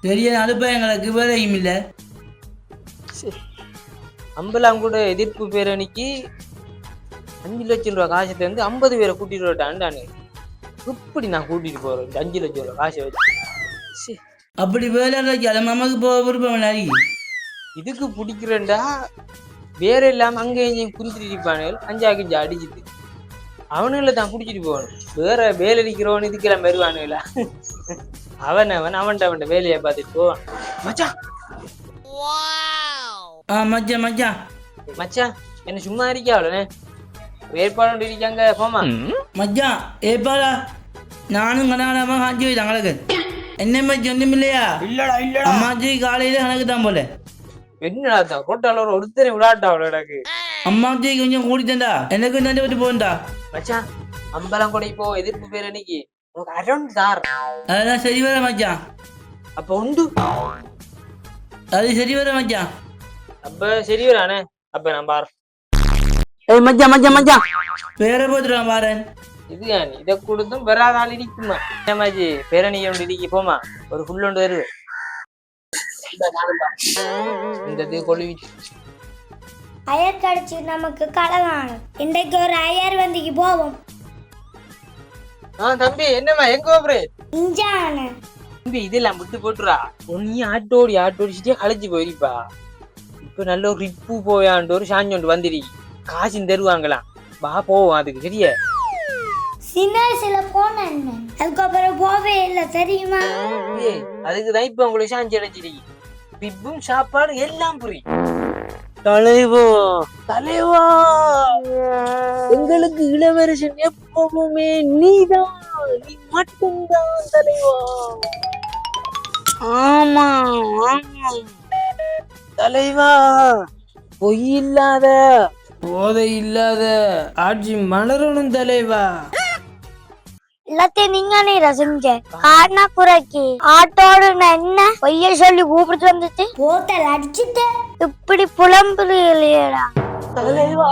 பெரிய அனுப்ப எங்களுக்கு வேலையும் இல்லை. அம்பலாம் கூட எதிர்ப்பு பேரணிக்கு 5 லட்சம் ரூபாய் காசத்தை வந்து 50 பேரை கூட்டிட்டு வரட்டான்டானு. இப்படி நான் கூட்டிட்டு போறேன் 5 லட்சம் ரூபாய் காசை வச்சு. அப்படி வேலை கிளம்பக்கு போக விருப்பம் நாளைக்கு இதுக்கு பிடிக்கிறேன்டா வேற இல்லாம அங்க எங்கேயும் குந்திட்டு இருப்பானுகள் 5 அடிச்சுட்டு அவனுங்கள தான் குடிச்சிட்டு போகணும். வேற வேலை அடிக்கிறவன் இதுக்கெல்லாம் வருவானுங்களா? அவன்கிட்ட வேலையை பார்த்துட்டு போவான். மச்சான் மச்சான் மச்சான் மச்சான் என்ன சும்மா இருக்காவளே ஏற்பாடு இருக்காங்க போமா மச்சான் ஏப்பாடா நானும் கனாடாம காஞ்சி போய் தங்களுக்கு என்ன மச்சி ஒன்றும் இல்லையா? இல்லடா இல்லடா அம்மாச்சி காலையில கணக்கு தான் போல. என்னடா தான் ரோட்டால ஒருத்தனை விளையாட்டாவள எனக்கு. அம்மாச்சி கொஞ்சம் கூடித்தண்டா எனக்கு நண்டு விட்டு போண்டா. மச்சான் அம்பலம் கூட இப்போ எதிர்ப்பு பேரணிக்கு உனக்கு அரௌண்ட் தார். அதெல்லாம் சரி வர மச்சான். அப்ப உண்டு அது சரி வர மச்சான். அப்ப சரி வரானே. அப்ப நான் பாரு. ஏய் மச்சான் மச்சான் மச்சான் பேர போத்துறான் பாரு. இது இதை கொடுத்தும் வராத ஆள் இடிக்குமா? ஏமாச்சி பேரணி ஒன்று இடிக்கி போமா ஒரு ஃபுல் ஒன்று வருது. இந்த கொழுவிச்சு அயர் கடிச்சு நமக்கு கலகாணும். இன்றைக்கு ஒரு அயர் வந்திக்கு போவோம். தம்பி என்னம்மா எங்க போறே? இஞ்சான தம்பி இதெல்லாம் விட்டு போட்டுறா. நீ ஆட்டோடிச்சுட்டே களைச்சு போயிருப்பா. இப்ப நல்ல ஒரு ரிப்பு போயாண்டு ஒரு சாஞ்சோண்டு வந்துடி காசும் தருவாங்களாம். வா போவோம் அதுக்கு சரியா? சின்ன போன அதுக்கப்புறம் போவே இல்லை தெரியுமா? அதுக்குதான் இப்ப உங்களுக்கு சாஞ்சி அடைச்சிருக்கீங்க. பிப்பும் சாப்பாடு எல்லாம் புரியும். தலைவா தலைவா எங்களுக்கு இளவரசன் எப்பவுமே நீதான், நீ மட்டும்தான் தலைவா. ஆமா ஆமா தலைவா. பொய் இல்லாத போதை இல்லாத ஆட்சி மலரணும் தலைவா. எல்லாத்தையும் நீங்க ரசிங்க. காரணா குறைக்கு ஆட்டோடு என்ன பொய்ய சொல்லி கூப்பிட்டு வந்துட்டு போத்தல் அடிச்சுட்டு இப்படி புலம்புறீங்களேடா தலைவா.